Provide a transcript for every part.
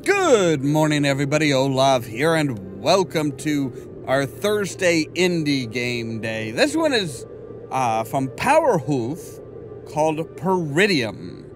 Good morning, everybody. Ollamh here, and welcome to our Thursday indie game day. This one is from Powerhoof, called Peridium.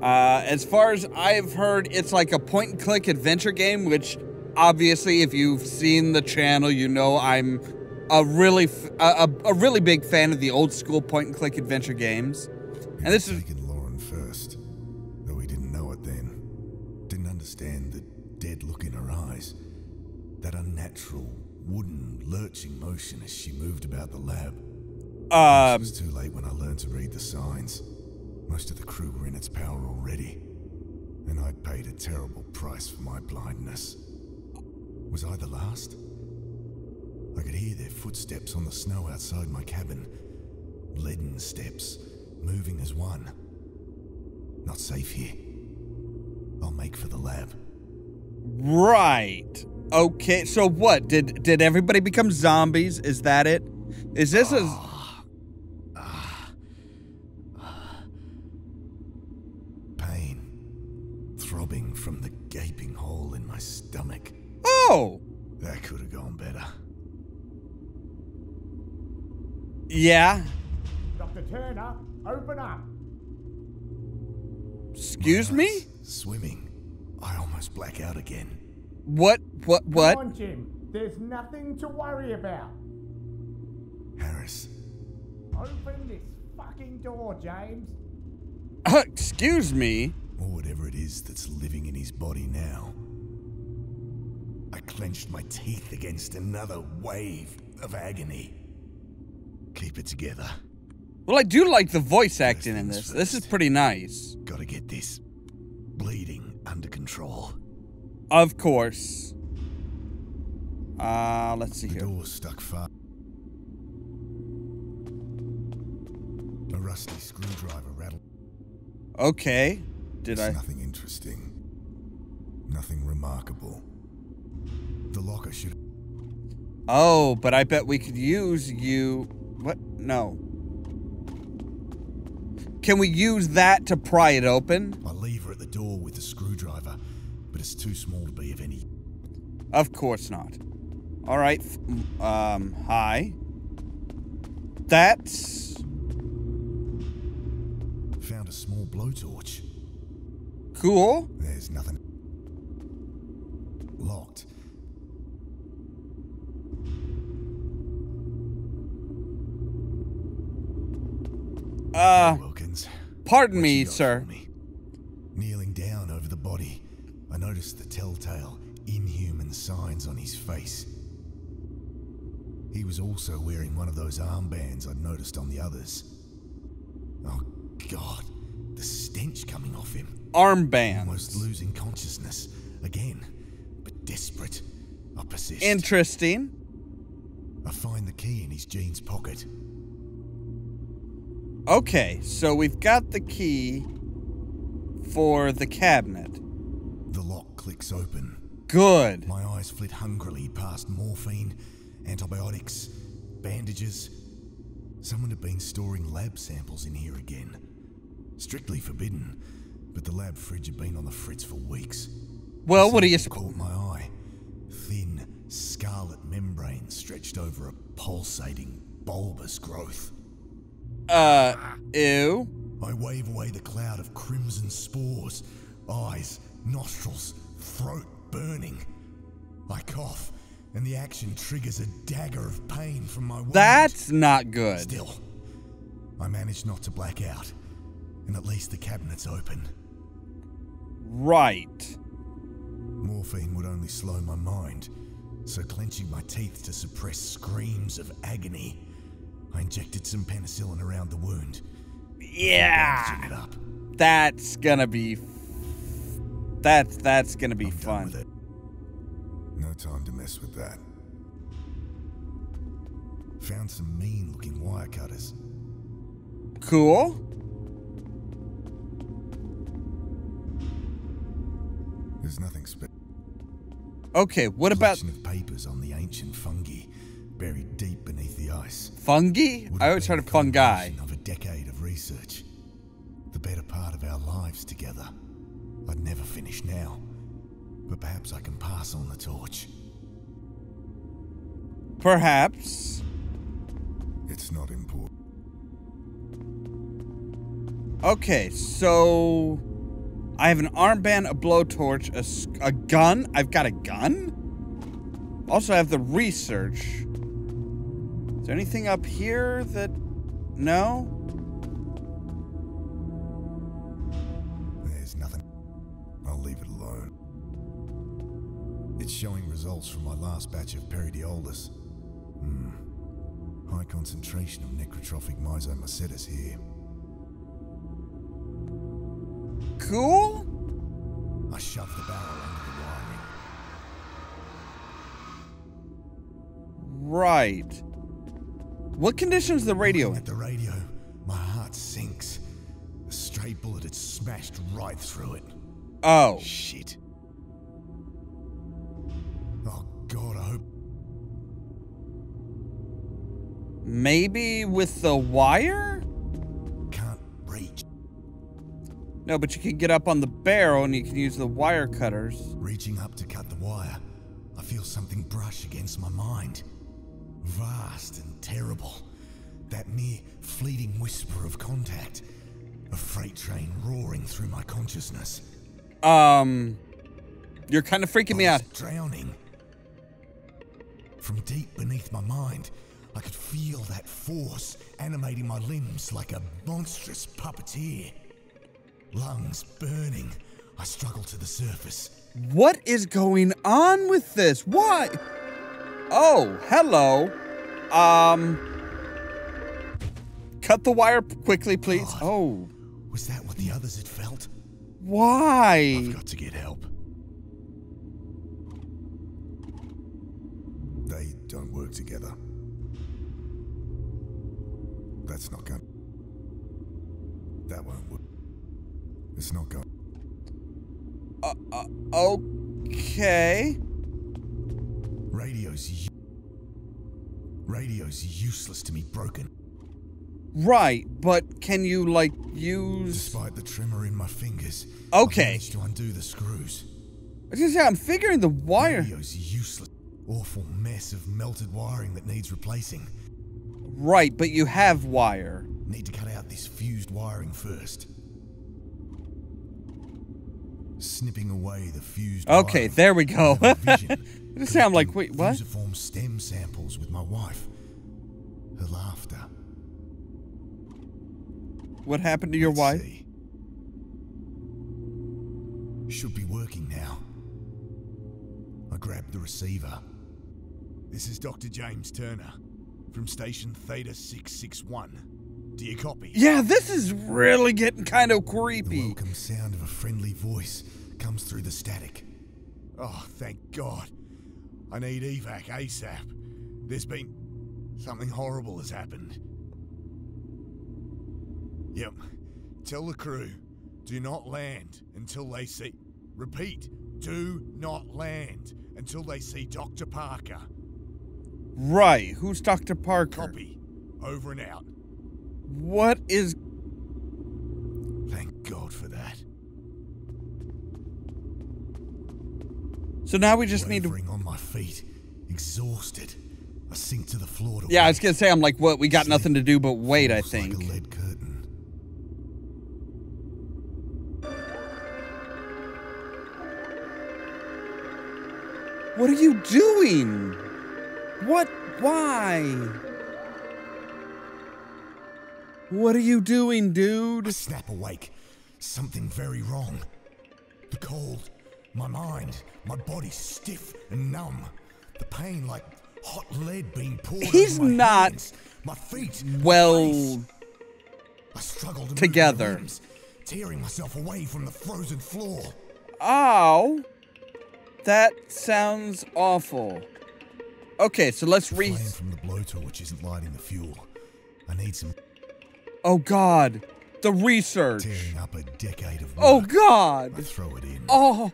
As far as I've heard, it's like a point-and-click adventure game, which obviously, if you've seen the channel, you know I'm a really big fan of the old-school point-and-click adventure games. And this is Lauren first, though we didn't know it then. Didn't understand the dead look in her eyes, that unnatural, wooden, lurching motion as she moved about the lab. It was too late when I learned to read the signs. Most of the crew were in its power already, and I'd paid a terrible price for my blindness. Was I the last? I could hear their footsteps on the snow outside my cabin. Leaden steps, moving as one. Not safe here. I'll make for the lab. right. Okay, so what? Did everybody become zombies? Is that it? Is this Pain. Throbbing from the gaping hole in my stomach. Oh! That could have gone better. Yeah? Dr. Turner, open up. Excuse me? Swimming. I almost black out again. What? Come on, Jim. There's nothing to worry about. Harris. Open this fucking door, James. Excuse me? Or whatever it is that's living in his body now. I clenched my teeth against another wave of agony. Keep it together. Well, I do like the voice acting in this. This is pretty nice. Gotta get this bleeding under control. Of course. Let's see The here. door's stuck fast. A rusty screwdriver rattled. Okay. It's nothing interesting. Nothing remarkable. The locker should... Oh, but I bet we could use you... What? No. Can we use that to pry it open? I leave her at the door with the screwdriver, but it's too small to be of any... Of course not. Alright. Hi. That's... Found a small blowtorch. cool. There's nothing. Locked. Wilkins. Pardon me, sir. Kneeling down over the body, I noticed the telltale, inhuman signs on his face. He was also wearing one of those armbands I'd noticed on the others. Oh, God. The stench coming off him. Armbands. Almost losing consciousness. Again. But desperate. I persist. Interesting. I find the key in his jeans pocket. Okay, so we've got the key for the cabinet. The lock clicks open. Good. My eyes flit hungrily past morphine, antibiotics, bandages. Someone had been storing lab samples in here again. Strictly forbidden, but the lab fridge had been on the fritz for weeks. Well, what do you Caught my eye. Thin, scarlet membrane stretched over a pulsating, bulbous growth. Ew. I wave away the cloud of crimson spores. Eyes, nostrils, throat burning. I cough, and the action triggers a dagger of pain from my wound. That's not good. Still, I manage not to black out, and at least the cabinet's open. Right. Morphine would only slow my mind, so clenching my teeth to suppress screams of agony, I injected some penicillin around the wound. Yeah. It up. That's gonna be... That's gonna be I'm done with fun. it. No time to mess with that. Found some mean-looking wire cutters. Cool. Okay, what about Collection of papers on the ancient fungi buried deep beneath the ice. fungi? Would I have always been heard the of fungi. culmination of a decade of research. The better part of our lives together. I'd never finish now, but perhaps I can pass on the torch. Perhaps. It's not important. Okay, so I have an armband, a blowtorch, a gun. I've got a gun? Also, I have the research. Is there anything up here that... No? There's nothing. I'll leave it alone. It's showing results from my last batch of Peridium. High concentration of necrotrophic myzomycetes here. Cool? I shoved the barrel under the wiring. Right. What condition's the radio Looking in? at the radio, my heart sinks. A stray bullet had smashed right through it. Oh. Shit. Oh God, I hope. Maybe with the wire? Can't reach. No, but you can get up on the barrel and you can use the wire cutters. Reaching up to cut the wire, I feel something brush against my mind. Vast and terrible. That mere fleeting whisper of contact. A freight train roaring through my consciousness. You're kind of freaking me I out. was drowning. From deep beneath my mind, I could feel that force animating my limbs like a monstrous puppeteer. Lungs burning, I struggle to the surface. What is going on with this? Why? Oh, hello. Cut the wire quickly, please. God. Oh. Was that what the others had felt? Why? I've got to get help. They don't work together. That's not going. That won't work. It's not going. Okay. Radio's useless to me, broken. Right, but can you, like, use... Despite the tremor in my fingers, Okay. I managed to undo the screws. I was gonna say, I'm figuring the wire... Radio's useless. Awful mess of melted wiring that needs replacing. Right, but you have wire. Need to cut out this fused wiring first. Snipping away the fused Okay, wiring. there we go. I have a vision, It just sounded like, wait, what? fusiform stem samples with my wife. Her laughter. What happened to your Let's wife? see. Should be working now. I grabbed the receiver. This is Dr. James Turner from station Theta 661. Do you copy? Yeah, this is really getting kind of The creepy. welcome sound of a friendly voice comes through the static. Oh, thank God. I need evac ASAP. There's been... something horrible has happened. Yep. Tell the crew, do not land until they see... Repeat, do not land until they see Dr. Parker. Right, who's Dr. Parker? Copy. Over and out. What is... Thank God for that. So now we just need to... Wavering on my feet, exhausted. I sink to the floor to Yeah, I was wait. gonna say, I'm like, what, we got Sleep nothing to do but wait, I falls like think. a lead curtain. What are you doing? What? Why? What are you doing, I dude? snap awake. Something very wrong. The cold, my mind, my body stiff and numb. The pain like hot lead being poured He's over my not hands, my feet, my well face. I struggled to together. move my limbs, tearing myself away from the frozen floor. Ow. That sounds awful. Okay, so let's The flame from the blowtorch isn't lighting the fuel. I need some Oh, God. The research. tearing up a decade of work. Oh, God. I throw it in. Oh.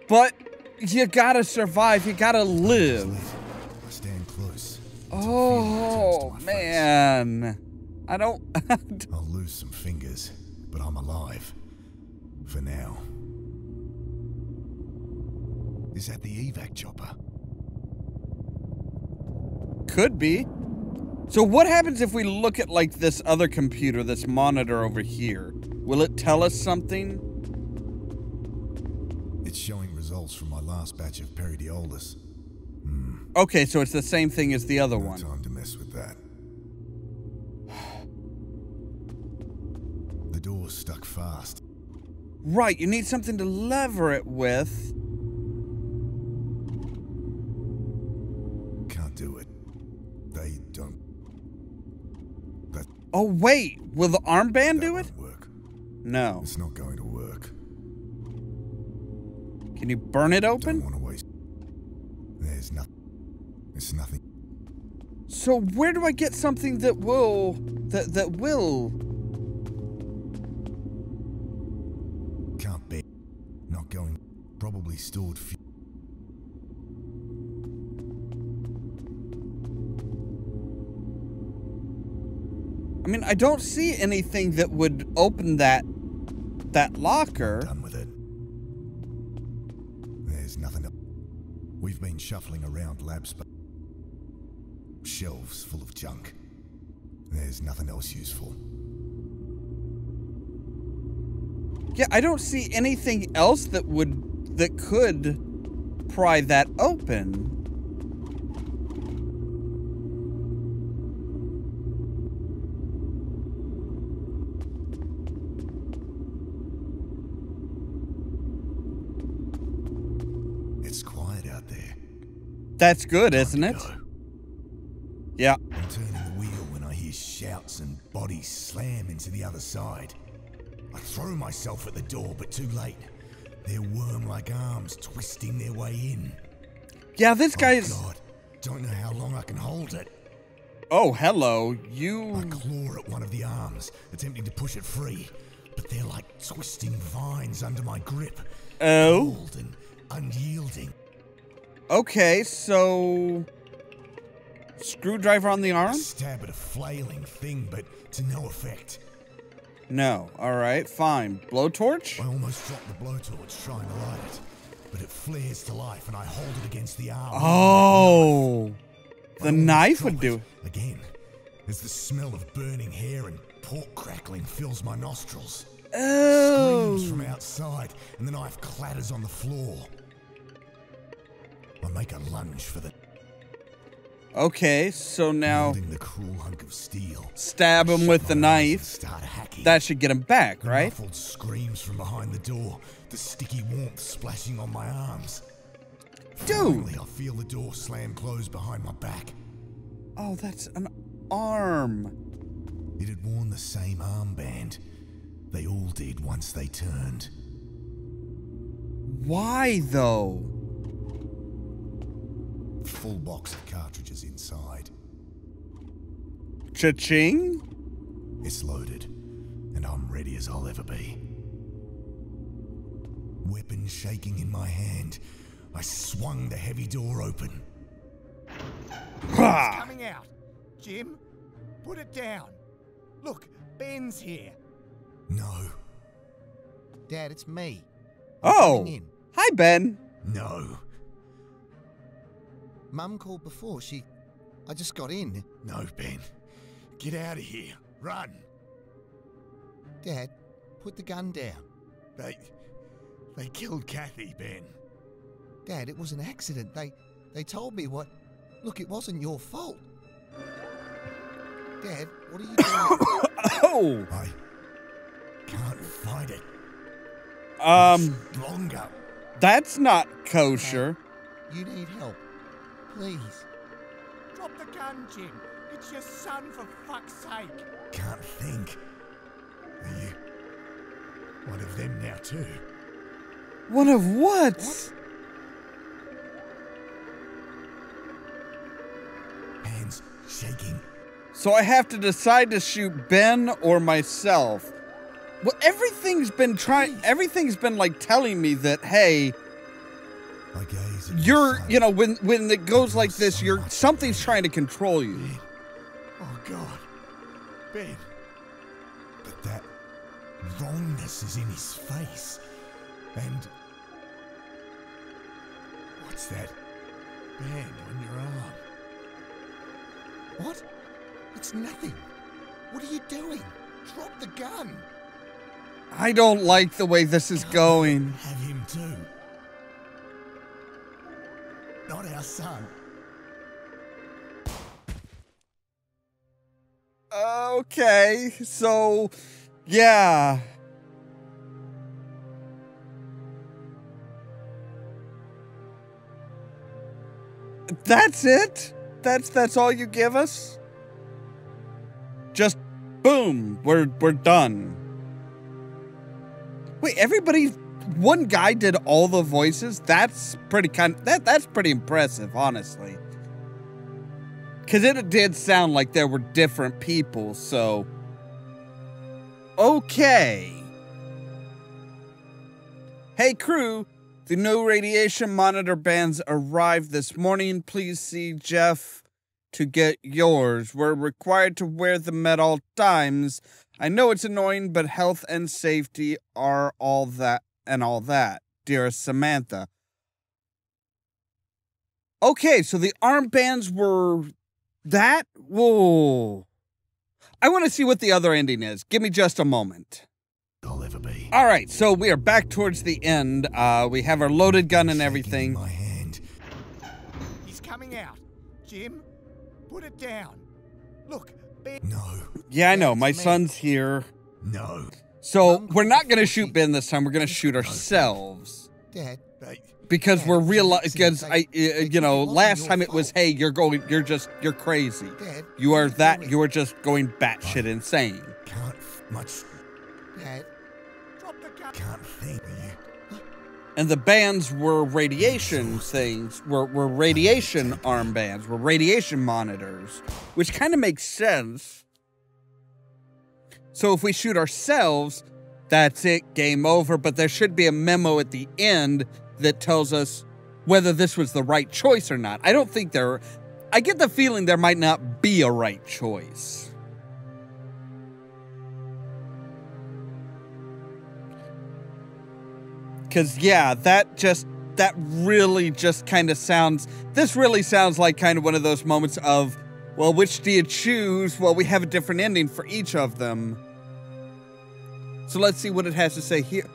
But You gotta survive. You gotta live. I stand close. Oh, man. I don't... I'll lose some fingers, but I'm alive. For now. Is that the evac chopper? Could be. So what happens if we look at, like, this other computer, this monitor over here? Will it tell us something? It's showing results from my last batch of Peridium. Okay, so it's the same thing as the other No one. time to mess with that. The door's stuck fast. Right, you need something to lever it with. Can't do it. They don't. That, Oh, wait. Will the armband do it? won't work. No. It's not going to work. Can you burn it Don't open? want to waste. There's nothing. It's nothing. So where do I get something that will... That will... Can't be. Not going. Probably stored fuel. I mean, I don't see anything that would open that locker. Done with it. There's nothing to. We've been shuffling around labs, but shelves full of junk. There's nothing else useful. Yeah, I don't see anything else that could pry that open. It's quiet out there. That's good, isn't it? Go. Yeah. I'm turning the wheel when I hear shouts and bodies slam into the other side. I throw myself at the door, but too late. They're worm-like arms twisting their way in. Yeah, this guy Oh is... God, don't know how long I can hold it. Oh, hello. I You... claw at one of the arms, attempting to push it free, but they're like twisting vines under my grip. Oh? Cold and unyielding. Okay, so... Screwdriver on the I arm? stab at a flailing thing, but to no effect. No. Alright, fine. Blowtorch? I almost drop the blowtorch trying to light it, but it flares to life and I hold it against the arm. Oh! I The almost knife drop would do it. Again, as the smell of burning hair and pork crackling fills my nostrils. Screams from Oh! outside, and the knife clatters on the floor. I make a lunge for the Okay, so now... holding the cruel hunk of steel. Stab him with the Shut my eyes and knife. start hacking. That should get him back, The right? muffled screams from behind the door, the sticky warmth splashing on my arms. Dude! Finally, I feel the door slam close behind my back. Oh, that's an arm. It had worn the same armband. They all did once they turned. Why, though? Full box of cartridges inside. Cha-ching? It's loaded, and I'm ready as I'll ever be. Weapon shaking in my hand, I swung the heavy door open. Ha! Coming out. Jim, put it down. Look, Ben's here. No, Dad, it's me. Oh! Coming in. Hi, Ben. no, Mum called before. I just got in. no, Ben. Get out of here. Run. Dad, put the gun down. They killed Kathy, Ben. Dad, it was an accident. They told me what... Look, it wasn't your fault. Dad, what are you doing? Oh! I can't fight it. Longer. That's not kosher. You need help. Please. Drop the gun, Jim. It's your son, for fuck's sake. Can't think. Are you one of them now too? One of what? Hands shaking. So I have to decide to shoot Ben or myself. Well, everything's been like telling me that, hey, I gaze at you're, sight. you know, when it goes like this, something's trying to control you. Ben. Oh, God. Ben. But that wrongness is in his face. And what's that band on your arm? What? It's nothing. What are you doing? Drop the gun. I don't like the way this is going. Have him too. Not our son. Okay, so, yeah. That's it? That's all you give us? Just boom, we're done. Wait, one guy did all the voices? That's pretty that's pretty impressive, honestly. Cause it did sound like there were different people, so okay. Hey crew, the new radiation monitor bands arrived this morning. Please see Jeff to get yours. We're required to wear them at all times. I know it's annoying, but health and safety are all that. Dearest Samantha. Okay, so the armbands were that? Whoa. I want to see what the other ending is. Give me just a moment. I'll ever be. All right, so we are back towards the end. We have our loaded gun and everything. My hand. He's coming out. Jim, put it down. Look, Ben. No. Yeah, I know. My son's here. No. So we're not going to shoot Ben this time. We're going to shoot ourselves. Dad, Because Dad, we're it's an realizing, accident. because you know, It wasn't last your time it was, fault. hey, you're crazy. Dad, You are what doing? you are just going batshit insane. Can't much. Dad, Drop the gun. Can't think. Are you? And the bands were radiation things, were radiation armbands, were radiation monitors, which kind of makes sense. So if we shoot ourselves, that's it, game over. But there should be a memo at the end that tells us whether this was the right choice or not. I don't think I get the feeling there might not be a right choice. Because, yeah, that really just kind of sounds, this really sounds like kind of one of those moments of, well, which do you choose? Well, we have a different ending for each of them. So let's see what it has to say here.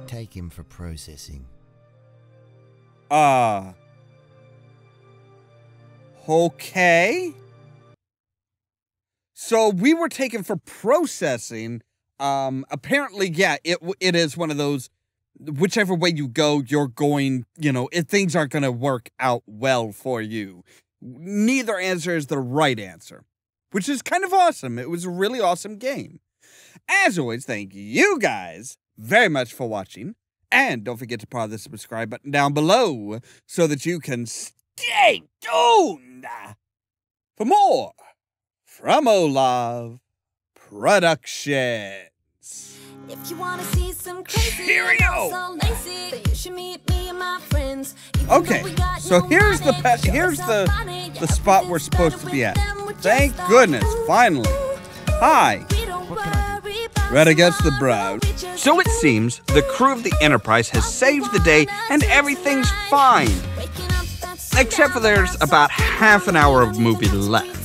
take him for processing. Okay. So we were taken for processing. Apparently, yeah, it is one of those, whichever way you go, you're going, things aren't going to work out well for you. Neither answer is the right answer, which is kind of awesome. It was a really awesome game. As always, thank you guys very much for watching. And don't forget to press the subscribe button down below so that you can stay tuned for more from Ollamh Productions. If you wanna see some crazy, Cheerio! so lazy, then you should meet me and my friends. Okay, so here's the spot we're supposed to be at. Thank goodness, finally. Hi. Right against the brow. So it seems the crew of the Enterprise has saved the day and everything's fine. Except for there's about half an hour of movie left.